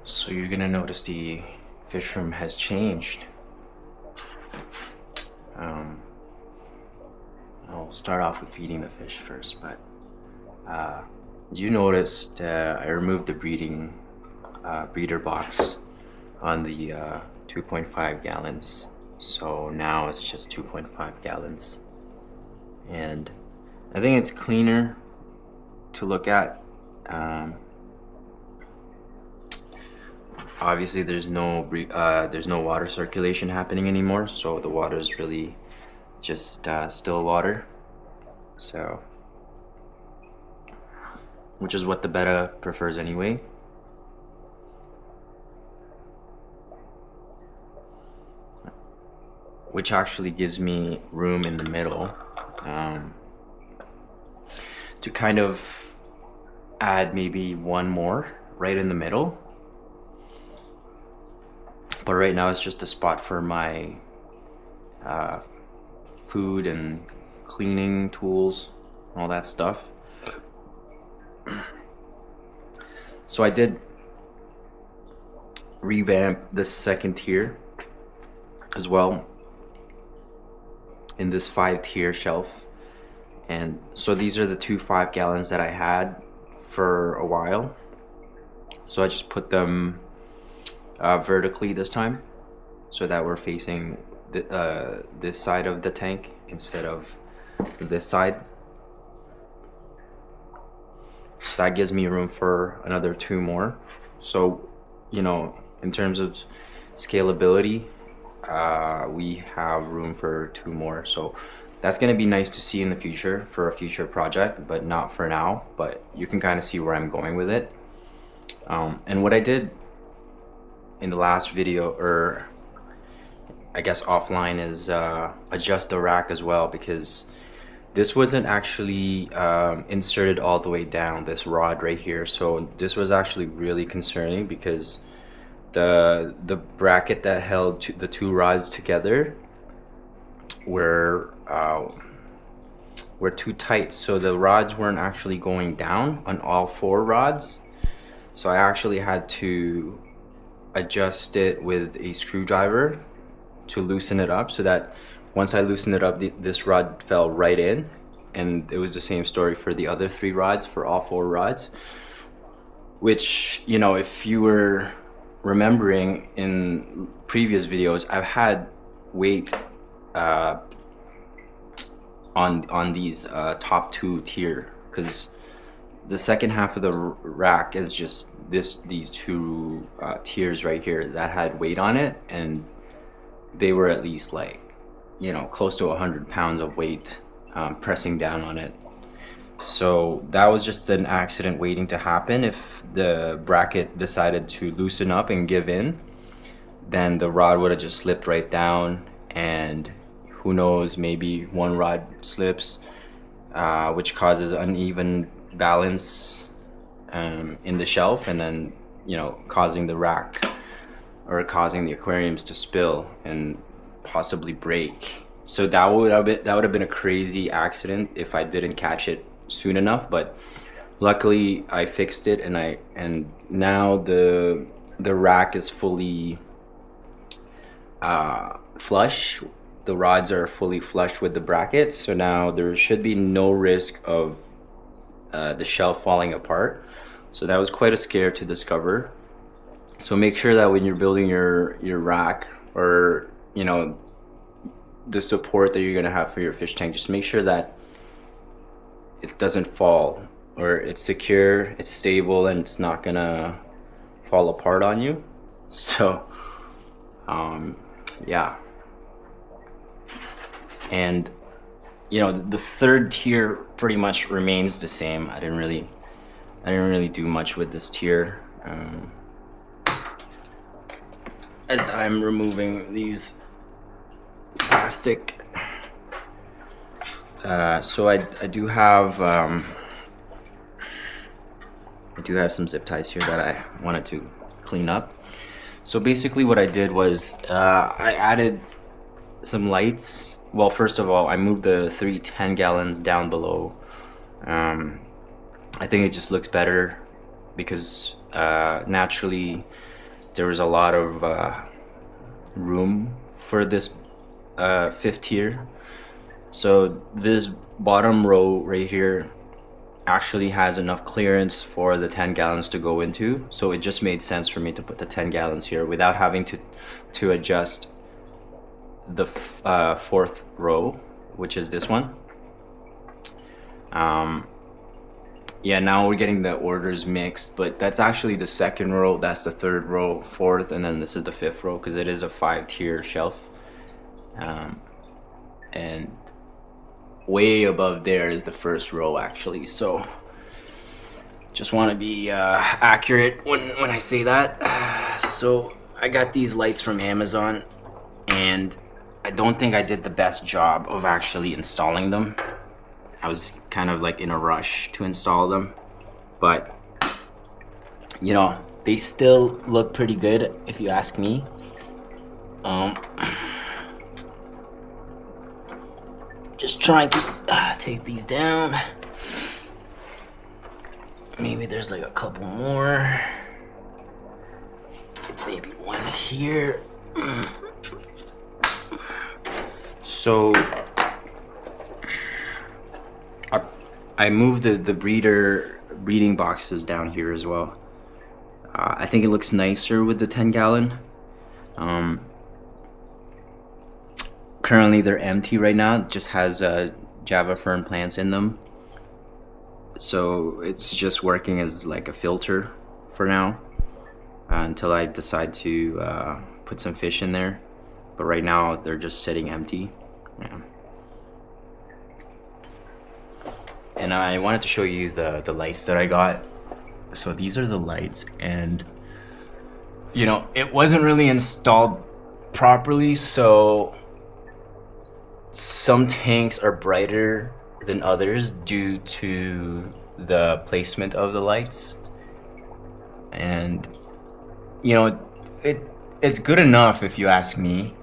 So you're gonna notice the fish room has changed. I'll start off with feeding the fish first, but as you noticed, I removed the breeder box on the 2.5 gallons. So now it's just 2.5 gallons. And I think it's cleaner to look at. Obviously there's no water circulation happening anymore, so the water is really just still water. So, which is what the betta prefers anyway. Which actually gives me room in the middle to kind of add maybe one more right in the middle. But right now it's just a spot for my food and cleaning tools, all that stuff. So I did revamp the second tier as well in this 5-tier shelf. And so these are the two 5 gallons that I had for a while. So I just put them vertically this time, so that we're facing this side of the tank instead of this side. So that gives me room for another 2 more. So, you know, in terms of scalability, we have room for 2 more. So that's going to be nice to see in the future for a future project, but not for now. But you can kind of see where I'm going with it. And what I did in the last video, or I guess offline, is adjust the rack as well, because this wasn't actually inserted all the way down, this rod right here. So this was actually really concerning, because the bracket that held the 2 rods together were too tight, so the rods weren't actually going down on all 4 rods. So I actually had to adjust it with a screwdriver to loosen it up, so that once I loosened it up, this rod fell right in. And it was the same story for the other 3 rods, for all 4 rods. Which, you know, if you were remembering in previous videos, I've had weight on these top 2 tier, because the second half of the rack is just these 2 tiers right here that had weight on it, and they were at least, like, you know, close to 100 pounds of weight pressing down on it. So that was just an accident waiting to happen. If the bracket decided to loosen up and give in, then the rod would have just slipped right down, and who knows, maybe one rod slips, which causes uneven balance in the shelf, and then, you know, causing the rack or causing the aquariums to spill and possibly break. So that would have been a crazy accident if I didn't catch it soon enough. But luckily I fixed it, and now the rack is fully flush. The rods are fully flush with the brackets, so now there should be no risk of the shelf falling apart. So that was quite a scare to discover. So make sure that when you're building your rack, or, you know, the support that you're gonna have for your fish tank, just make sure that it doesn't fall, or it's secure, it's stable, and it's not gonna fall apart on you. So yeah. And, you know, the 3rd tier pretty much remains the same. I didn't really do much with this tier. As I'm removing these plastic, so I do have some zip ties here that I wanted to clean up. So basically what I did was I added some lights. Well, first of all, I moved the 3 10-gallons down below. I think it just looks better, because naturally there was a lot of room for this fifth tier. So this bottom row right here actually has enough clearance for the 10 gallons to go into, so it just made sense for me to put the 10 gallons here without having to adjust the fourth row, which is this one. Yeah, now we're getting the orders mixed, but that's actually the second row, that's the third row, fourth, and then this is the fifth row, because it is a 5-tier shelf. And way above there is the first row actually, so just want to be accurate when I say that. So I got these lights from Amazon, and I don't think I did the best job of actually installing them. I was kind of like in a rush to install them, but you know, they still look pretty good if you ask me. Just trying to take these down. Maybe there's like a couple more. Maybe one here. So I moved the breeding boxes down here as well. I think it looks nicer with the 10 gallon. Currently they're empty right now. It just has Java fern plants in them. So it's just working as like a filter for now until I decide to put some fish in there. But right now they're just sitting empty. Yeah. And I wanted to show you the lights that I got. So these are the lights, and you know, it wasn't really installed properly, so some tanks are brighter than others due to the placement of the lights. And you know, it's good enough if you ask me.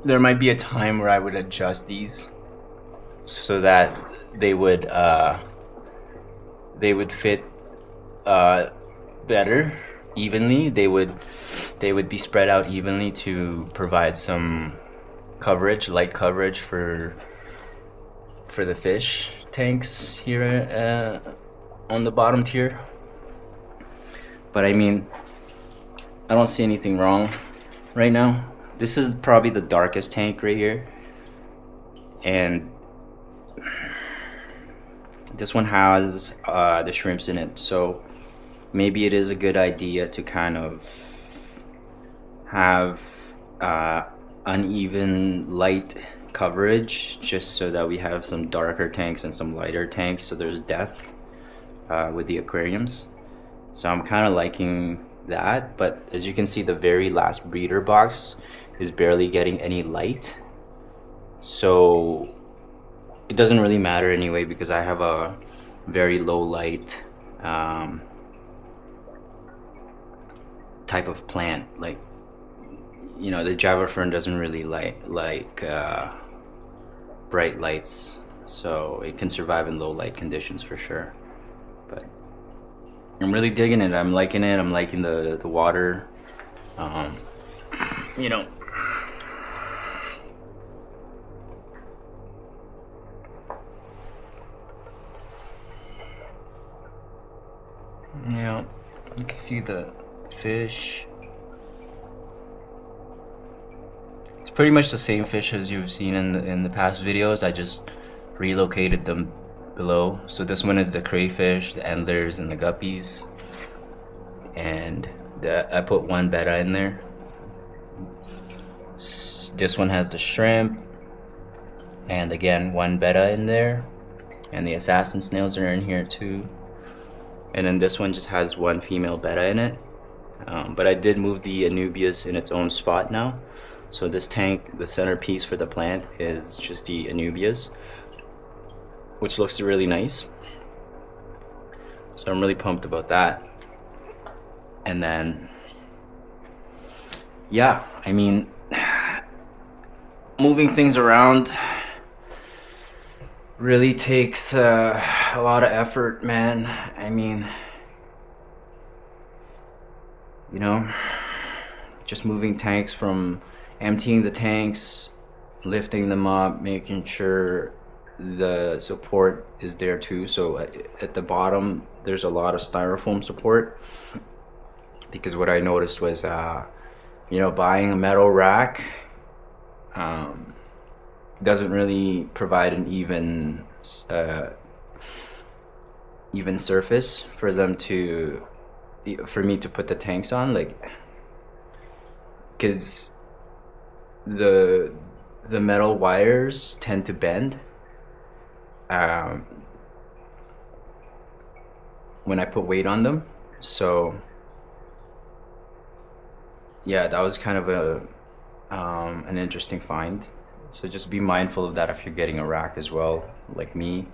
There might be a time where I would adjust these so that they would fit better, evenly. They would be spread out evenly to provide some coverage, light coverage for the fish tanks here on the bottom tier. But I mean, I don't see anything wrong right now. This is probably the darkest tank right here, and this one has the shrimps in it, so maybe it is a good idea to kind of have uneven light coverage, just so that we have some darker tanks and some lighter tanks, so there's depth with the aquariums. So I'm kind of liking that, but as you can see, the very last breeder box is barely getting any light, so it doesn't really matter anyway, because I have a very low light type of plant. Like, you know, the Java fern doesn't really like bright lights, so it can survive in low light conditions for sure. But I'm really digging it. I'm liking it. I'm liking the water. You know, yeah, you can see the fish. It's pretty much the same fish as you've seen in the past videos. I just relocated them below. So this one is the crayfish, the endlers, and the guppies. And I put one betta in there. This one has the shrimp, and again, one betta in there. And the assassin snails are in here too. And then this one just has one female betta in it. But I did move the Anubias in its own spot now. So this tank, the centerpiece for the plant, is just the Anubias, which looks really nice. So I'm really pumped about that. And then, yeah, I mean, moving things around really takes a lot of effort, man. I mean, you know, just moving tanks from emptying the tanks, lifting them up, making sure the support is there too. So at the bottom, there's a lot of styrofoam support, because what I noticed was, buying a metal rack doesn't really provide an even surface for me to put the tanks on, like, because the metal wires tend to bend when I put weight on them. So yeah, that was kind of an interesting find. So just be mindful of that if you're getting a rack as well, like me.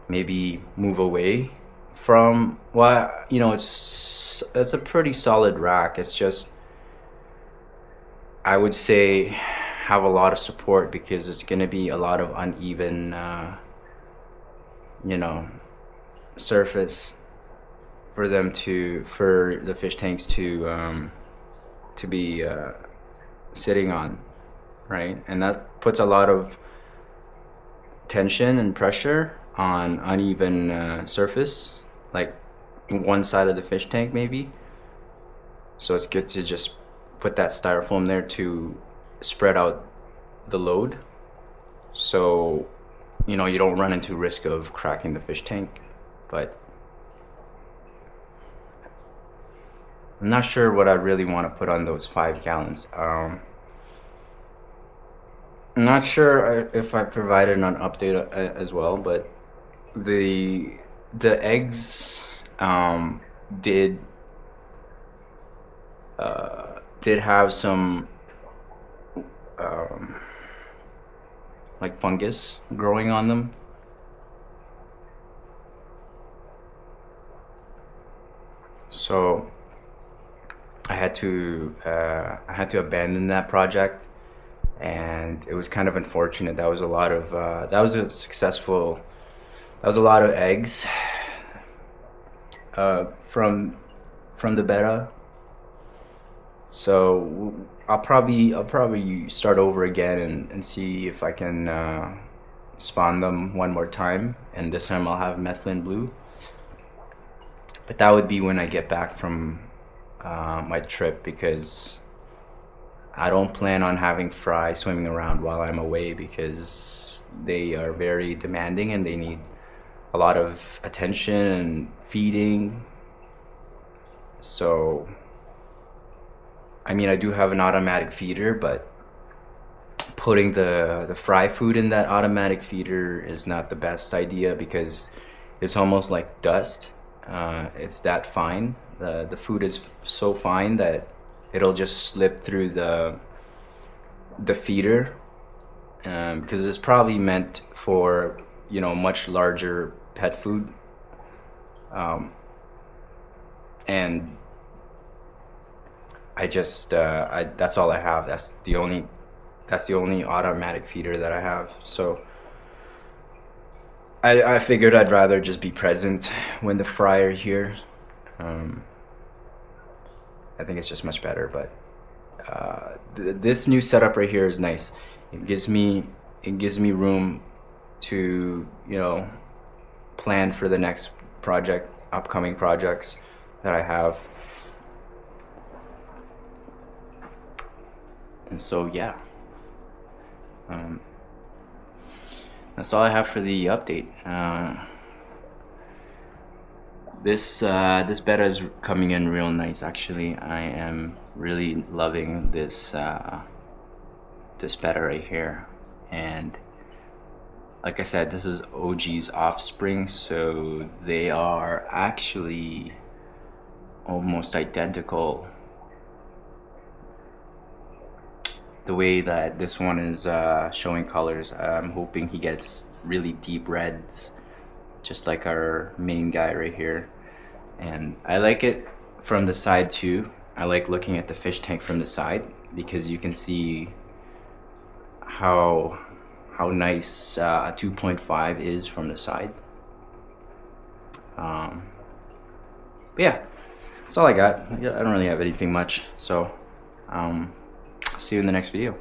Maybe move away from, it's a pretty solid rack. It's just, I would say, have a lot of support, because it's going to be a lot of uneven surface for the fish tanks to be sitting on, right? And that puts a lot of tension and pressure on uneven surface, like one side of the fish tank maybe. So it's good to just put that styrofoam there to spread out the load, so you don't run into risk of cracking the fish tank. But I'm not sure what I really want to put on those 5 gallons. I'm not sure if I provided an update as well, but the eggs did have some like fungus growing on them. So I had to abandon that project, and it was kind of unfortunate. That was a lot of eggs from the betta. So I'll probably start over again and see if I can spawn them one more time, and this time I'll have methylene blue. But that would be when I get back from my trip, because I don't plan on having fry swimming around while I'm away, because they are very demanding and they need a lot of attention and feeding. So I mean, I do have an automatic feeder, but putting the fry food in that automatic feeder is not the best idea, because it's almost like dust. It's that fine. The food is so fine that it'll just slip through the feeder, because it's probably meant for much larger pet food, and that's all I have. That's the only automatic feeder that I have. So I figured I'd rather just be present when the fry are here. I think it's just much better. But this new setup right here is nice. It gives me room to plan for the next upcoming projects that I have. And so yeah, that's all I have for the update. This beta is coming in real nice. Actually, I am really loving this beta right here. And like I said, this is OG's offspring, so they are actually almost identical. The way that this one is showing colors, I'm hoping he gets really deep reds, just like our main guy right here. And I like it from the side too. I like looking at the fish tank from the side, because you can see how nice a 2.5 is from the side. But yeah, that's all I got. Yeah, I don't really have anything much. So see you in the next video.